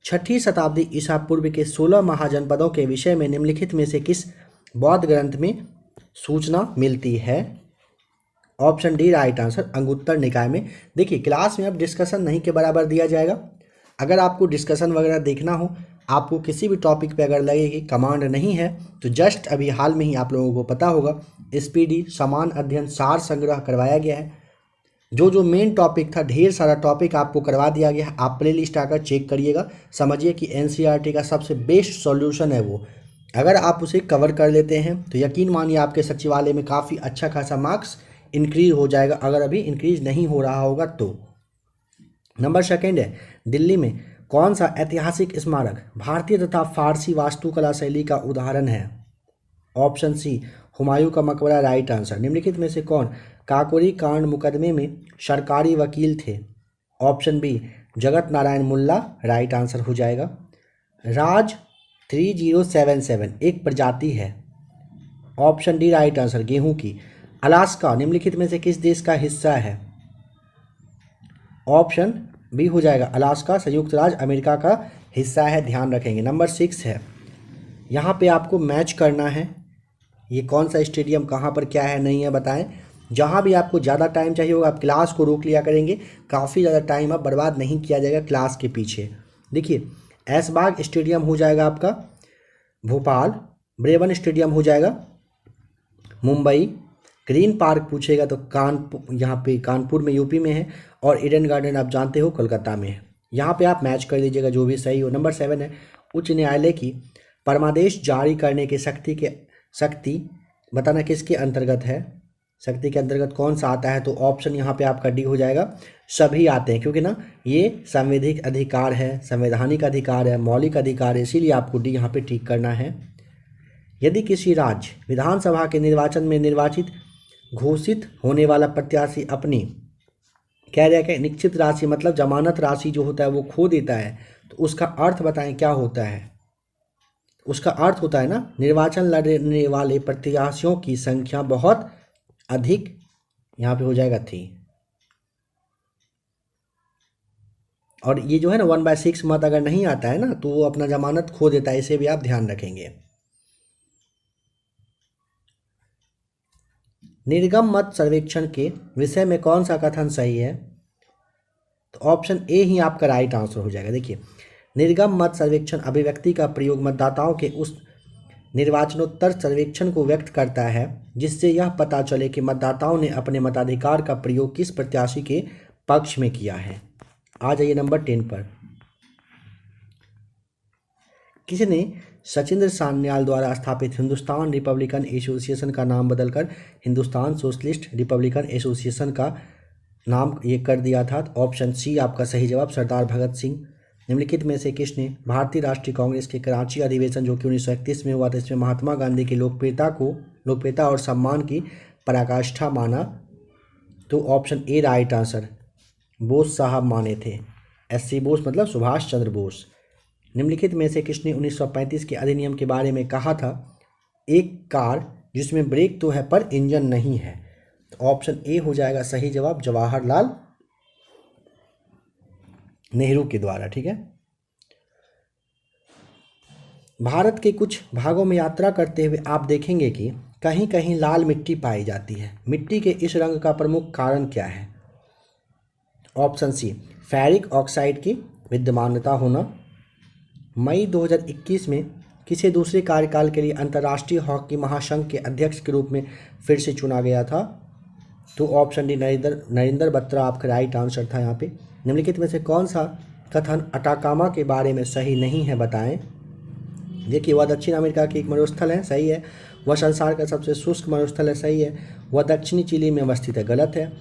छठी शताब्दी ईसा पूर्व के 16 महाजनपदों के विषय में निम्नलिखित में से किस बौद्ध ग्रंथ में सूचना मिलती है? Option D right answer, Anguttara निकाय में। देखिए क्लास में अब डिस्कशन नहीं के बराबर दिया जाएगा। अगर आपको डिस्कशन वगैरह देखना हो, आपको किसी भी टॉपिक पे अगर लगे कि कमांड नहीं है, तो जस्ट अभी हाल में ही आप लोगों को पता होगा SPD समान अध्ययन सार संग्रह करवाया गया है। जो जो मेन टॉपिक था, ढेर सारा टॉपिक आपको करवा दिया गया है। आप प्ले लिस्ट आकर चेक करिएगा, समझिए कि NCERT का सबसे बेस्ट सॉल्यूशन है वो। अगर आप उसे कवर कर लेते हैं तो यकीन मानिए आपके सचिवालय में काफ़ी अच्छा खासा मार्क्स इंक्रीज हो जाएगा, अगर अभी इंक्रीज नहीं हो रहा होगा तो। नंबर सेकंड है, दिल्ली में कौन सा ऐतिहासिक स्मारक भारतीय तथा फारसी वास्तुकला शैली का उदाहरण है? ऑप्शन सी हुमायूं का मकबरा राइट आंसर। निम्नलिखित में से कौन काकोरी कांड मुकदमे में सरकारी वकील थे? ऑप्शन बी जगत नारायण मुल्ला राइट आंसर हो जाएगा। राज 3077 एक प्रजाति है। ऑप्शन डी राइट आंसर, गेहूं की। अलास्का निम्नलिखित में से किस देश का हिस्सा है? ऑप्शन बी हो जाएगा, अलास्का संयुक्त राज्य अमेरिका का हिस्सा है, ध्यान रखेंगे। नंबर 6 है, यहाँ पे आपको मैच करना है। ये कौन सा स्टेडियम कहाँ पर क्या है नहीं है बताएं। जहाँ भी आपको ज़्यादा टाइम चाहिए होगा आप क्लास को रोक लिया करेंगे, काफ़ी ज़्यादा टाइम अब बर्बाद नहीं किया जाएगा क्लास के पीछे। देखिए ऐशबाग स्टेडियम हो जाएगा आपका भोपाल, ब्रेवन स्टेडियम हो जाएगा मुंबई, ग्रीन पार्क पूछेगा तो कानपुर, यहाँ पे कानपुर में यूपी में है, और ईडन गार्डन आप जानते हो कोलकाता में है। यहाँ पे आप मैच कर लीजिएगा जो भी सही हो। नंबर 7 है, उच्च न्यायालय की परमादेश जारी करने की शक्ति बताना किसके अंतर्गत है? शक्ति के अंतर्गत कौन सा आता है? तो ऑप्शन यहाँ पे आपका डी हो जाएगा, सभी आते हैं, क्योंकि ना ये संवैधानिक अधिकार है, संवैधानिक अधिकार है, मौलिक अधिकार है, इसीलिए आपको डी यहाँ पे ठीक करना है। यदि किसी राज्य विधानसभा के निर्वाचन में निर्वाचित घोषित होने वाला प्रत्याशी अपनी कह रहा है कि निश्चित राशि मतलब जमानत राशि जो होता है वो खो देता है, तो उसका अर्थ बताएं क्या होता है? उसका अर्थ होता है ना, निर्वाचन लड़ने वाले प्रत्याशियों की संख्या बहुत अधिक, यहाँ पे हो जाएगा थी। और ये जो है ना 1/6 मत अगर नहीं आता है ना तो वो अपना जमानत खो देता है, इसे भी आप ध्यान रखेंगे। निर्गम मत सर्वेक्षण के विषय में कौन सा कथन सही है? तो ऑप्शन ए ही आपका राइट आंसर हो जाएगा। देखिए निर्गम मत सर्वेक्षण अभिव्यक्ति का प्रयोग मतदाताओं के उस निर्वाचनोत्तर सर्वेक्षण को व्यक्त करता है जिससे यह पता चले कि मतदाताओं ने अपने मताधिकार का प्रयोग किस प्रत्याशी के पक्ष में किया है। आ जाइए नंबर 10 पर। किसने सचिंद्र सान्याल द्वारा स्थापित हिंदुस्तान रिपब्लिकन एसोसिएशन का नाम बदलकर हिंदुस्तान सोशलिस्ट रिपब्लिकन एसोसिएशन का नाम ये कर दिया था? ऑप्शन सी आपका सही जवाब, सरदार भगत सिंह। निम्नलिखित में से किसने भारतीय राष्ट्रीय कांग्रेस के कराची अधिवेशन जो कि 1931 में हुआ था, इसमें महात्मा गांधी की लोकप्रियता और सम्मान की पराकाष्ठा माना? तो option A right answer, Bose साहब माने थे। SC बोस मतलब सुभाष चंद्र बोस। निम्नलिखित में से किसने 1935 के अधिनियम के बारे में कहा था, एक कार जिसमें ब्रेक तो है पर इंजन नहीं है? तो ऑप्शन ए हो जाएगा सही जवाब, जवाहरलाल नेहरू के द्वारा। ठीक है। भारत के कुछ भागों में यात्रा करते हुए आप देखेंगे कि कहीं कहीं लाल मिट्टी पाई जाती है। मिट्टी के इस रंग का प्रमुख कारण क्या है? ऑप्शन सी फेरिक ऑक्साइड की विद्यमानता होना। मई 2021 में किसी दूसरे कार्यकाल के लिए अंतर्राष्ट्रीय हॉकी महासंघ के अध्यक्ष के रूप में फिर से चुना गया था? तो ऑप्शन डी नरेंद्र बत्रा आपका राइट आंसर था यहाँ पे। निम्नलिखित में से कौन सा कथन अटाकामा के बारे में सही नहीं है बताएं? देखिए वह दक्षिण अमेरिका की एक मरुस्थल है, सही है। वह संसार का सबसे शुष्क मरुस्थल है, सही है। वह दक्षिणी चिली में अवस्थित है, गलत है।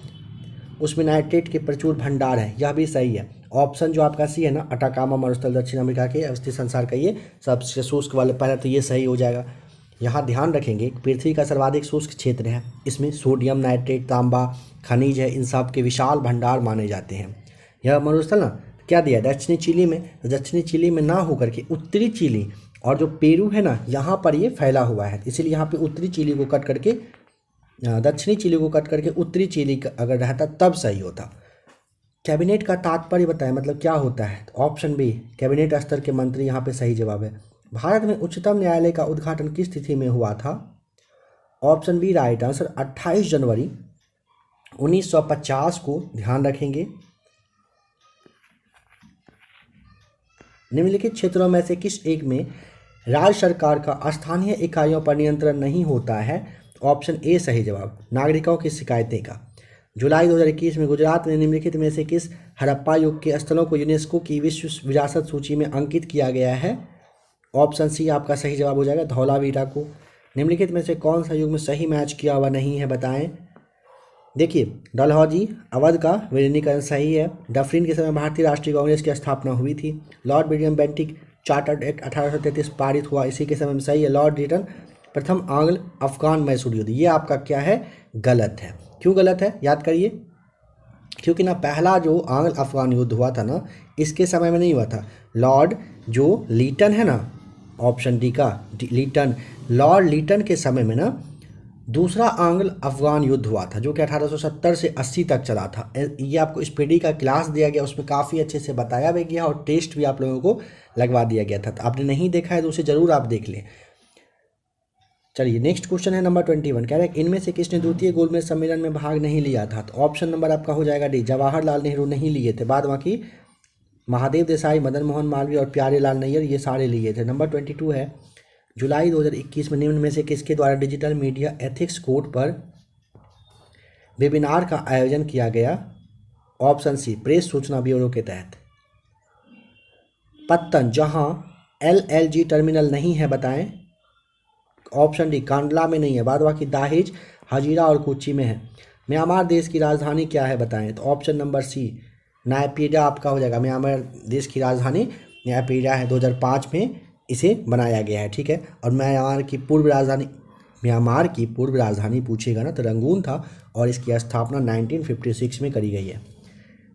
उसमें नाइट्रेट के प्रचुर भंडार है, यह भी सही है। ऑप्शन जो आपका सी है ना, अटाकामा मरुस्थल दक्षिण अमेरिका के अवस्थित संसार का ये सबसे शुष्क वाले पहला, तो ये सही हो जाएगा। यहाँ ध्यान रखेंगे पृथ्वी का सर्वाधिक शुष्क क्षेत्र है, इसमें सोडियम नाइट्रेट, तांबा खनिज है, इन सब के विशाल भंडार माने जाते हैं। यह मरुस्थल ना क्या दिया दक्षिणी चिली में, दक्षिणी चिली में ना होकर के उत्तरी चिली और जो पेरू है ना यहाँ पर ये फैला हुआ है, इसीलिए यहाँ पे उत्तरी चिली को कट करके दक्षिणी चिली को कट करके उत्तरी चिली अगर रहता तब सही होता। कैबिनेट का तात्पर्य बताएं, मतलब क्या होता है? तो ऑप्शन बी कैबिनेट स्तर के मंत्री यहाँ पे सही जवाब है। भारत में उच्चतम न्यायालय का उद्घाटन किस तिथि में हुआ था? ऑप्शन बी राइट आंसर 28 जनवरी 1950 को। ध्यान रखेंगे। निम्नलिखित क्षेत्रों में से किस एक में राज्य सरकार का स्थानीय इकाइयों पर नियंत्रण नहीं होता है? ऑप्शन ए सही जवाब, नागरिकों की शिकायतें का। जुलाई 2021 में गुजरात में निम्नलिखित में से किस हड़प्पा युग के स्थलों को यूनेस्को की विश्व विरासत सूची में अंकित किया गया है? ऑप्शन सी आपका सही जवाब हो जाएगा, धौलावीरा को। निम्नलिखित में से कौन सा युग में सही मैच किया हुआ नहीं है, बताएं। देखिए, डलहौजी अवध का विलीनीकरण सही है। डफरिन के समय भारतीय राष्ट्रीय कांग्रेस की स्थापना हुई थी। Lord William Bentinck chartered act 1833 पारित हुआ, इसी के समय में सही है। लॉर्ड रिटन प्रथम आंग्ल अफगान मैसूर युद्ध, ये आपका क्या है? गलत है। क्यों गलत है? याद करिए, क्योंकि ना पहला जो आंग्ल अफगान युद्ध हुआ था ना, इसके समय में नहीं हुआ था। लॉर्ड जो लीटन है ना, ऑप्शन डी का लीटन, लॉर्ड लीटन के समय में ना दूसरा आंग्ल अफगान युद्ध हुआ था, जो कि 1870 से 80 तक चला था। ये आपको स्पीडी का क्लास दिया गया, उसमें काफ़ी अच्छे से बताया भी गया और टेस्ट भी आप लोगों को लगवा दिया गया था। तो आपने नहीं देखा है तो उसे ज़रूर आप देख लें। चलिए नेक्स्ट क्वेश्चन है नंबर 21। कह रहे हैं इनमें से किसने द्वितीय गोलमेज सम्मेलन में भाग नहीं लिया था? तो ऑप्शन नंबर आपका हो जाएगा डी, जवाहरलाल नेहरू नहीं लिए थे। बाद बाकी महादेव देसाई, मदन मोहन मालवीय और प्यारे लाल नैयर, ये सारे लिए थे। नंबर 22 है, जुलाई 2021 में निम्न में से किसके द्वारा डिजिटल मीडिया एथिक्स कोड पर वेबिनार का आयोजन किया गया? ऑप्शन सी प्रेस सूचना ब्यूरो के तहत। पत्तन, जहां LLG टर्मिनल नहीं है, बताएं। ऑप्शन डी कांडला में नहीं है। बाद बाकी दाहिज, हजीरा और कोच्चि में है। म्यांमार देश की राजधानी क्या है, बताएं। तो ऑप्शन नंबर सी नायपीडा आपका हो जाएगा। म्यांमार देश की राजधानी नायपीडा है, 2005 में इसे बनाया गया है, ठीक है। और म्यांमार की पूर्व राजधानी पूछेगा ना तो रंगून था, और इसकी स्थापना 1956 में करी गई है।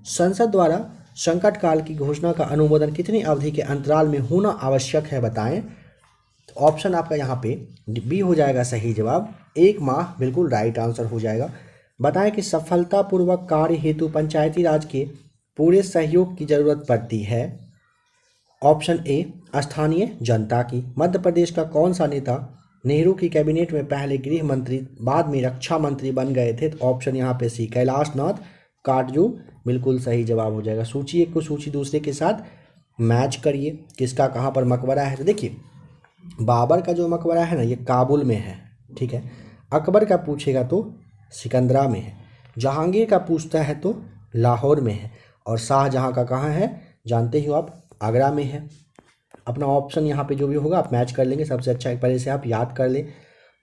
संसद द्वारा संकट काल की घोषणा का अनुमोदन कितनी अवधि के अंतराल में होना आवश्यक है, बताएं। तो ऑप्शन आपका यहाँ पे बी हो जाएगा सही जवाब, 1 माह, बिल्कुल राइट आंसर हो जाएगा। बताएं कि सफलतापूर्वक कार्य हेतु पंचायती राज के पूरे सहयोग की जरूरत पड़ती है। ऑप्शन ए स्थानीय जनता की। मध्य प्रदेश का कौन सा नेता नेहरू की कैबिनेट में पहले गृह मंत्री बाद में रक्षा मंत्री बन गए थे? तो ऑप्शन यहाँ पे सी कैलाश नाथ काटजू, बिल्कुल सही जवाब हो जाएगा। सूची एक को सूची दूसरे के साथ मैच करिए, किसका कहाँ पर मकबरा है। तो देखिए, बाबर का जो मकबरा है ना, ये काबुल में है, ठीक है। अकबर का पूछेगा तो सिकंदरा में है। जहांगीर का पूछता है तो लाहौर में है। और शाहजहां का कहाँ है, जानते ही हो आप, आगरा में है। अपना ऑप्शन यहाँ पे जो भी होगा आप मैच कर लेंगे। सबसे अच्छा एक पहले से आप याद कर लें।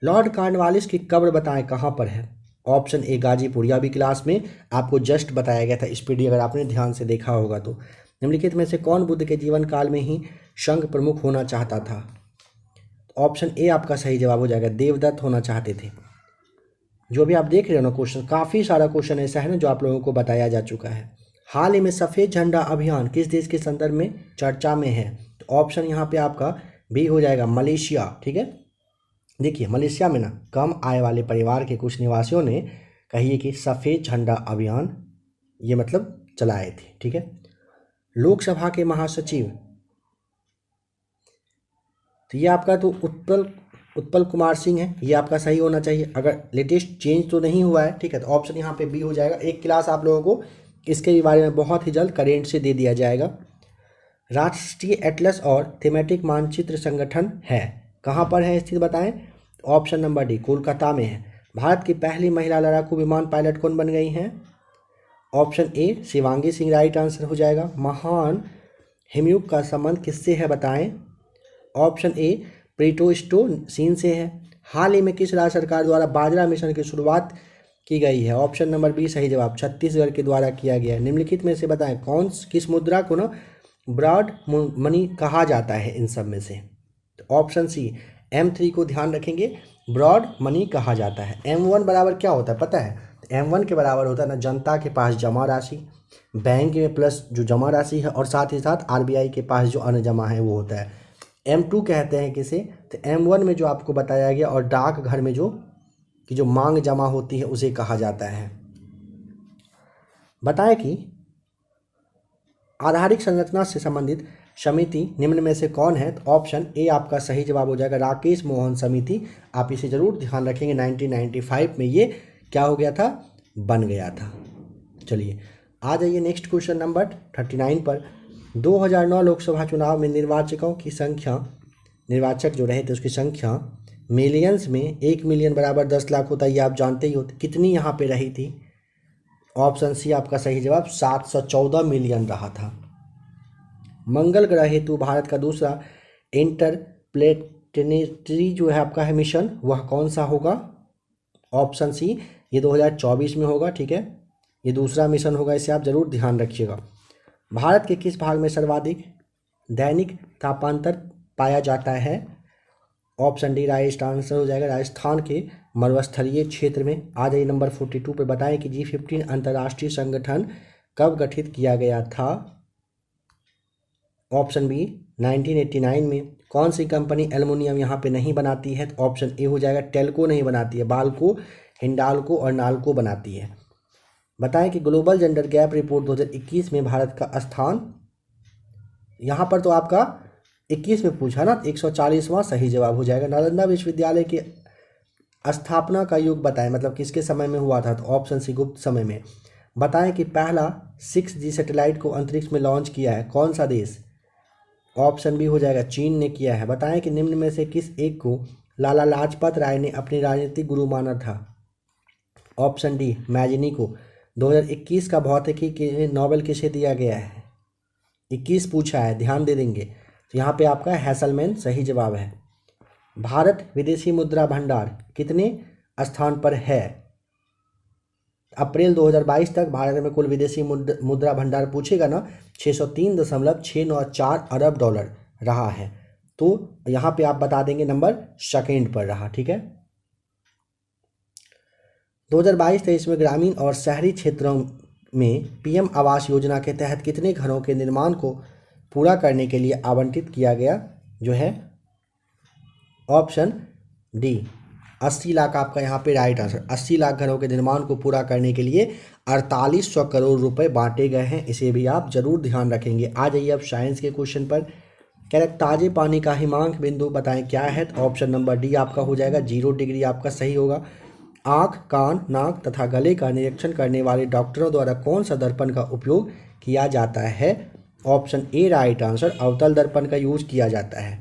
लॉर्ड कॉर्नवालिस की कब्र बताएं कहाँ पर है? ऑप्शन ए गाजीपुर, या भी क्लास में आपको जस्ट बताया गया था स्पीडी, अगर आपने ध्यान से देखा होगा तो। निम्नलिखित में से कौन बुद्ध के जीवन काल में ही संघ प्रमुख होना चाहता था? ऑप्शन ए आपका सही जवाब हो जाएगा, देवदत्त होना चाहते थे। जो भी आप देख रहे हो ना क्वेश्चन, काफ़ी सारा क्वेश्चन ऐसा है ना जो आप लोगों को बताया जा चुका है। हाल ही में सफ़ेद झंडा अभियान किस देश के संदर्भ में चर्चा में है? तो ऑप्शन यहाँ पे आपका बी हो जाएगा, मलेशिया, ठीक है। देखिए, मलेशिया में ना कम आय वाले परिवार के कुछ निवासियों ने कहिए कि सफ़ेद झंडा अभियान ये मतलब चलाए थे, ठीक है। लोकसभा के महासचिव, तो ये आपका तो उत्पल कुमार सिंह है, ये आपका सही होना चाहिए। अगर लेटेस्ट चेंज तो नहीं हुआ है, ठीक है, तो ऑप्शन यहाँ पे बी हो जाएगा। एक क्लास आप लोगों को इसके भी बारे में बहुत ही जल्द करेंट से दे दिया जाएगा। राष्ट्रीय एटलस और थीमेटिक मानचित्र संगठन है, कहाँ पर है स्थित, बताएं। ऑप्शन नंबर डी कोलकाता में है। भारत की पहली महिला लड़ाकू विमान पायलट कौन बन गई हैं? Option A Shivangi Singh, right answer हो जाएगा। महान हिमयुग का संबंध किससे है, बताएं। ऑप्शन ए प्लेटोस्टोसीन से है। हाल ही में किस राज्य सरकार द्वारा बाजरा मिशन की शुरुआत की गई है? ऑप्शन नंबर बी सही जवाब, छत्तीसगढ़ के द्वारा किया गया है। निम्नलिखित में से बताएं किस मुद्रा को ना ब्रॉड मनी कहा जाता है इन सब में से? तो ऑप्शन सी M3 को ध्यान रखेंगे, ब्रॉड मनी कहा जाता है। M1 बराबर क्या होता है पता है? तो M1 के बराबर होता है ना जनता के पास जमा राशि, बैंक में प्लस जो जमा राशि है, और साथ ही साथ RBI के पास जो अन्य जमा है वो होता है। M2 कहते हैं किसे? तो M1 में जो आपको बताया गया और डाक घर में जो मांग जमा होती है उसे कहा जाता है। बताएं कि आधारिक संरचना से संबंधित समिति निम्न में से कौन है? तो ऑप्शन ए आपका सही जवाब हो जाएगा, राकेश मोहन समिति। आप इसे जरूर ध्यान रखेंगे, 1995 में ये क्या हो गया था, बन गया था। चलिए आ जाइए नेक्स्ट क्वेश्चन नंबर 39 पर। 2009 लोकसभा चुनाव में निर्वाचकों की संख्या, निर्वाचक जो रहे थे उसकी संख्या मिलियंस में, 1 मिलियन बराबर 10 लाख होता है, ये आप जानते ही होते, कितनी यहाँ पे रही थी? ऑप्शन सी आपका सही जवाब 714 मिलियन रहा था। मंगल ग्रह हेतु भारत का दूसरा इंटरप्लेनेटरी जो है आपका है मिशन, वह कौन सा होगा? ऑप्शन सी, ये 2024 में होगा, ठीक है, ये दूसरा मिशन होगा, इसे आप जरूर ध्यान रखिएगा। भारत के किस भाग में सर्वाधिक दैनिक तापांतर पाया जाता है? ऑप्शन डी राइट आंसर हो जाएगा, राजस्थान के मरुस्थलीय क्षेत्र में। आ जाइए नंबर 42 पे, बताएं कि G15 अंतर्राष्ट्रीय संगठन कब गठित किया गया था? ऑप्शन बी 1989 में। कौन सी कंपनी एल्युमिनियम यहाँ पे नहीं बनाती है? तो ऑप्शन ए हो जाएगा, टेल्को नहीं बनाती है, बाल्को, हिंडाल्को और नाल्को बनाती है। बताएं कि ग्लोबल जेंडर गैप रिपोर्ट 2021 में भारत का स्थान, यहाँ पर तो आपका 21 में पूछा ना, 140वां सही जवाब हो जाएगा। नालंदा विश्वविद्यालय की स्थापना का युग बताएं, मतलब किसके समय में हुआ था? तो ऑप्शन सी गुप्त समय में। बताएं कि पहला 6G सैटेलाइट को अंतरिक्ष में लॉन्च किया है कौन सा देश? ऑप्शन बी हो जाएगा, चीन ने किया है। बताएं कि निम्न में से किस एक को लाला लाजपत राय ने अपनी राजनीतिक गुरु माना था? ऑप्शन डी मैजिनी को। 2021 का भौतिकी के नोबेल किसे दिया गया है? 21 पूछा है, ध्यान दे देंगे। तो यहाँ पे आपका हैसलमैन सही जवाब है। भारत विदेशी मुद्रा भंडार कितने स्थान पर है? अप्रैल 2022 तक भारत में कुल विदेशी मुद्रा भंडार पूछेगा ना, 603.694 अरब डॉलर रहा है। तो यहाँ पे आप बता देंगे नंबर सेकंड पर रहा, ठीक है। 2022-23 में ग्रामीण और शहरी क्षेत्रों में पीएम आवास योजना के तहत कितने घरों के निर्माण को पूरा करने के लिए आवंटित किया गया जो है? ऑप्शन डी 80 लाख आपका यहाँ पे राइट आंसर। 80 लाख घरों के निर्माण को पूरा करने के लिए 4800 करोड़ रुपए बांटे गए हैं, इसे भी आप जरूर ध्यान रखेंगे। आ जाइए अब साइंस के क्वेश्चन पर। कह रहे ताजे पानी का हिमांक बिंदु बताएं क्या है? तो ऑप्शन नंबर डी आपका हो जाएगा, 0 डिग्री आपका सही होगा। आँख, कान, नाक तथा गले का निरीक्षण करने वाले डॉक्टरों द्वारा कौन सा दर्पण का उपयोग किया जाता है? ऑप्शन ए राइट आंसर, अवतल दर्पण का यूज किया जाता है।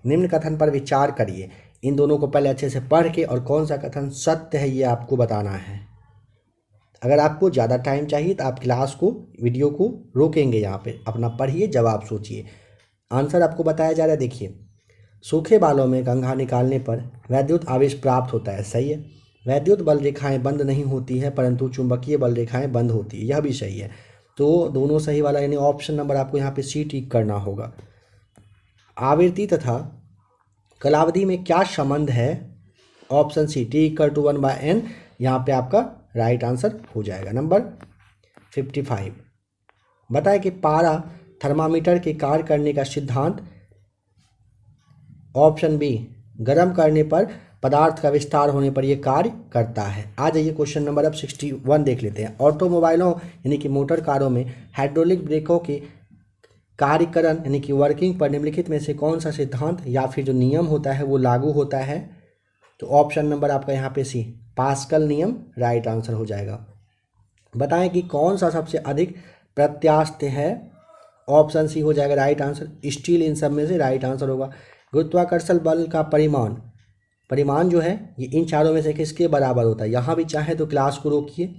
निम्न कथन पर विचार करिए, इन दोनों को पहले अच्छे से पढ़ के और कौन सा कथन सत्य है ये आपको बताना है। अगर आपको ज़्यादा टाइम चाहिए तो आप क्लास को, वीडियो को रोकेंगे, यहाँ पे अपना पढ़िए, जवाब सोचिए। आंसर आपको बताया जा रहा है, देखिए। सूखे बालों में कंघा निकालने पर वैद्युत आवेश प्राप्त होता है, सही है। वैद्युत बल रेखाएं बंद नहीं होती है परंतु चुंबकीय बल रेखाएं बंद होती है, यह भी सही है। तो दोनों सही वाला, यानी ऑप्शन नंबर आपको यहाँ पे सी टिक करना होगा। आवृत्ति तथा कालावधि में क्या संबंध है? ऑप्शन सी T=1/n, यहाँ पे आपका राइट आंसर हो जाएगा नंबर 55। बताएं कि पारा थर्मामीटर के कार्य करने का सिद्धांत? ऑप्शन बी गर्म करने पर पदार्थ का विस्तार होने पर यह कार्य करता है। आ जाइए क्वेश्चन नंबर अब 61 देख लेते हैं। ऑटोमोबाइलों यानी कि मोटर कारों में हाइड्रोलिक ब्रेकों के कार्यकरण यानी कि वर्किंग पर निम्नलिखित में से कौन सा सिद्धांत या फिर जो नियम होता है वो लागू होता है? तो ऑप्शन नंबर आपका यहाँ पे सी पास्कल नियम राइट आंसर हो जाएगा। बताएं कि कौन सा सबसे अधिक प्रत्यास्थ है? ऑप्शन सी हो जाएगा राइट आंसर, स्टील इन सब में से राइट आंसर होगा। गुरुत्वाकर्षण बल का परिमाण जो है ये इन चारों में से किसके बराबर होता है? यहाँ भी चाहे तो क्लास को रोकिए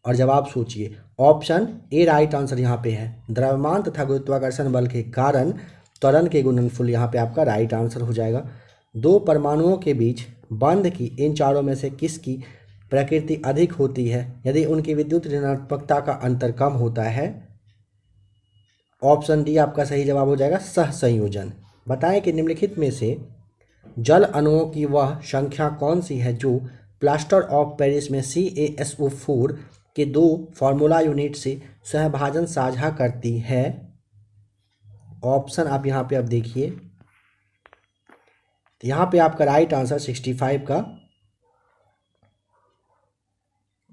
और जवाब सोचिए। ऑप्शन ए राइट आंसर यहाँ पे है, द्रव्यमान तथा गुरुत्वाकर्षण बल के कारण त्वरण के गुणनफल, यहाँ पे आपका राइट आंसर हो जाएगा। दो परमाणुओं के बीच बंध की इन चारों में से किसकी प्रकृति अधिक होती है यदि उनकी विद्युत ऋणात्मकता का अंतर कम होता है? ऑप्शन डी आपका सही जवाब हो जाएगा, सहसंयोजन। बताएं कि निम्नलिखित में से जल अणुओं की वह संख्या कौन सी है जो प्लास्टर ऑफ पेरिस में CaSO4 के 2 फार्मूला यूनिट से सहभाजन साझा करती है? ऑप्शन आप यहाँ पे अब देखिए, तो यहाँ पे आपका राइट आंसर 65 का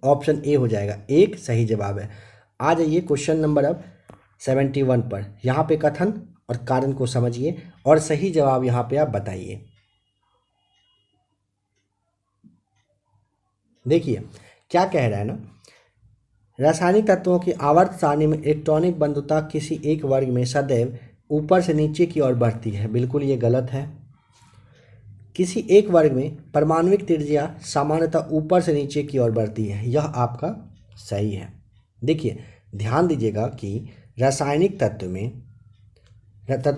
ऑप्शन ए हो जाएगा, एक सही जवाब है। आ जाइए क्वेश्चन नंबर अब 71 पर। यहाँ पे कथन और कारण को समझिए और सही जवाब यहाँ पे आप बताइए। देखिए क्या कह रहा है ना, रासायनिक तत्वों की आवर्त सारणी में इलेक्ट्रॉनिक बंधुता किसी एक वर्ग में सदैव ऊपर से नीचे की ओर बढ़ती है। बिल्कुल ये गलत है। किसी एक वर्ग में परमाणुविक त्रिज्या सामान्यतः ऊपर से नीचे की ओर बढ़ती है, यह आपका सही है। देखिए ध्यान दीजिएगा कि रासायनिक तत्व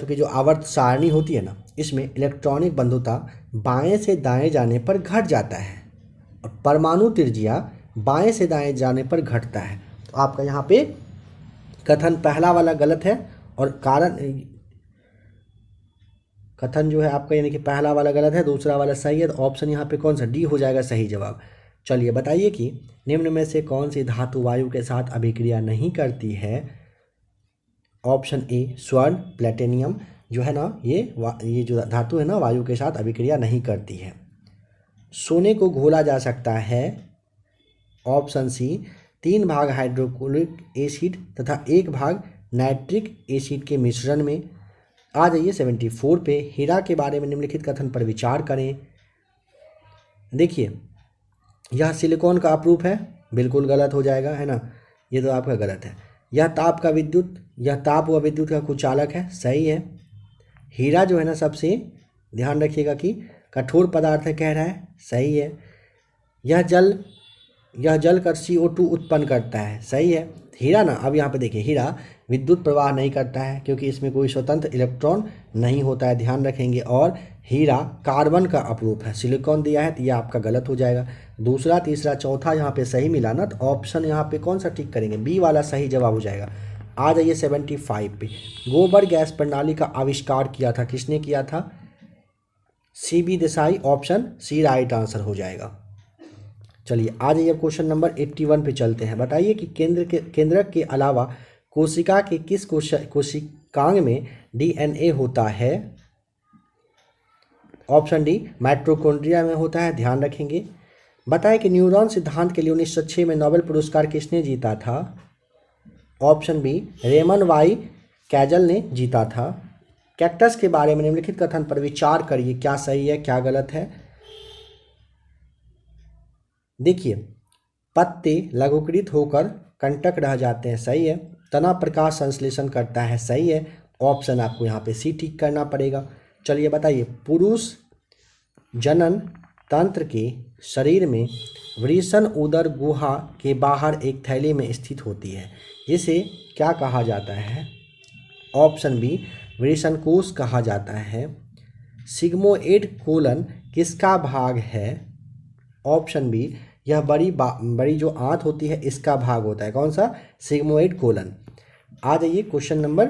की जो आवर्त सारणी होती है ना, इसमें इलेक्ट्रॉनिक बंधुता बाएं से दाएं जाने पर घट जाता है और परमाणु त्रिज्या बाएं से दाएं जाने पर घटता है। तो आपका यहाँ पे कथन पहला वाला गलत है और कारण कथन जो है आपका यानी कि पहला वाला गलत है, दूसरा वाला सही है। तो ऑप्शन यहाँ पे कौन सा डी हो जाएगा सही जवाब। चलिए बताइए कि निम्न में से कौन सी धातु वायु के साथ अभिक्रिया नहीं करती है। ऑप्शन ए स्वर्ण प्लेटिनियम जो है ना, ये जो धातु है ना वायु के साथ अभिक्रिया नहीं करती है। सोने को घोला जा सकता है। ऑप्शन सी 3 भाग हाइड्रोक्लोरिक एसिड तथा 1 भाग नाइट्रिक एसिड के मिश्रण में। आ जाइए 74 पे। हीरा के बारे में निम्नलिखित कथन पर विचार करें। देखिए यह सिलिकॉन का अपरूप है, बिल्कुल गलत हो जाएगा, है ना, ये तो आपका गलत है। यह ताप व विद्युत का कुचालक है, सही है। हीरा जो है ना सबसे ध्यान रखिएगा कि कठोर पदार्थ है, कह रहा है, सही है। यह जल कर CO2 उत्पन्न करता है, सही है। हीरा ना, अब यहाँ पे देखिए हीरा विद्युत प्रवाह नहीं करता है क्योंकि इसमें कोई स्वतंत्र इलेक्ट्रॉन नहीं होता है, ध्यान रखेंगे। और हीरा कार्बन का अपरूप है, सिलिकॉन दिया है तो यह आपका गलत हो जाएगा। दूसरा तीसरा चौथा यहाँ पे सही मिला ना, तो ऑप्शन यहाँ पे कौन सा टिक करेंगे, बी वाला सही जवाब हो जाएगा। आ जाइए 75 पे। गोबर गैस प्रणाली का आविष्कार किया था, किसने किया था, CB Desai. Option C right answer हो जाएगा। चलिए आ जाइए अब क्वेश्चन नंबर 81 पे चलते हैं। बताइए कि केंद्रक के अलावा कोशिका के किस कोशिकांग में DNA होता है। ऑप्शन डी माइटोकॉन्ड्रिया में होता है, ध्यान रखेंगे। बताएं कि न्यूरॉन सिद्धांत के लिए 1906 में नोबेल पुरस्कार किसने जीता था। ऑप्शन बी रेमन वाई कैजल ने जीता था। कैक्टस के बारे में निम्नलिखित कथन पर विचार करिए, क्या सही है क्या गलत है। देखिए पत्ते लघुकृत होकर कंटक रह जाते हैं, सही है। तना प्रकाश संश्लेषण करता है, सही है। ऑप्शन आपको यहाँ पे सी टिक करना पड़ेगा। चलिए बताइए पुरुष जनन तंत्र के शरीर में वृषण उदर गुहा के बाहर एक थैली में स्थित होती है, जिसे क्या कहा जाता है। ऑप्शन बी वृषण कोश कहा जाता है। सिग्मोइड कोलन किसका भाग है। ऑप्शन बी यह बड़ी जो आंत होती है इसका भाग होता है, कौन सा, सिग्मोइड कोलन। आ जाइए क्वेश्चन नंबर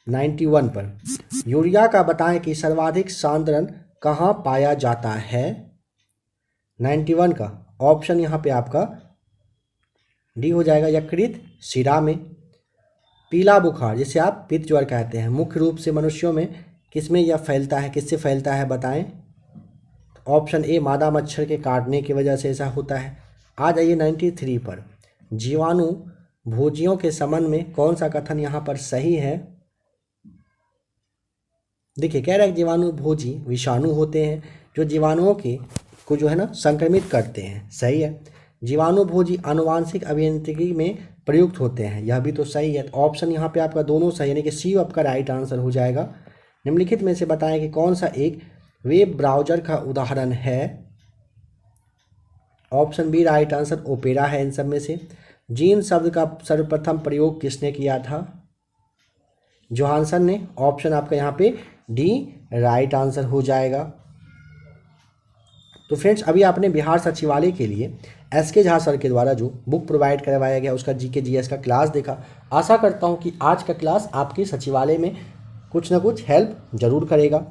91 पर। यूरिया का बताएं कि सर्वाधिक सांद्रण कहाँ पाया जाता है। 91 का ऑप्शन यहाँ पे आपका डी हो जाएगा, यकृत शिरा में। पीला बुखार जिसे आप पित्त ज्वर कहते हैं, मुख्य रूप से मनुष्यों में किसमें यह फैलता है, किससे फैलता है बताएं। ऑप्शन ए मादा मच्छर के काटने की वजह से ऐसा होता है। आ जाइए 93 पर। जीवाणु भोजियों के संबंध में कौन सा कथन यहाँ पर सही है। देखिए कह रहा है जीवाणु भोजी विषाणु होते हैं जो जीवाणुओं को जो है ना संक्रमित करते हैं, सही है। जीवाणु भोजी आनुवांशिक अभियांत्रिकी में प्रयुक्त होते हैं, यह भी तो सही है। ऑप्शन यहाँ पे आपका दोनों सही, यानी कि सी आपका राइट आंसर हो जाएगा। निम्नलिखित में से बताएं कि कौन सा एक वेब ब्राउजर का उदाहरण है। Option B right answer Opera है इन सब में से। जीन शब्द का सर्वप्रथम प्रयोग किसने किया था, जोहानसन ने। ऑप्शन आपका यहाँ पे डी राइट आंसर हो जाएगा। तो फ्रेंड्स अभी आपने बिहार सचिवालय के लिए SK झा सर के द्वारा जो बुक प्रोवाइड करवाया गया उसका GK GS का क्लास देखा। आशा करता हूँ कि आज का क्लास आपके सचिवालय में कुछ ना कुछ हेल्प जरूर करेगा।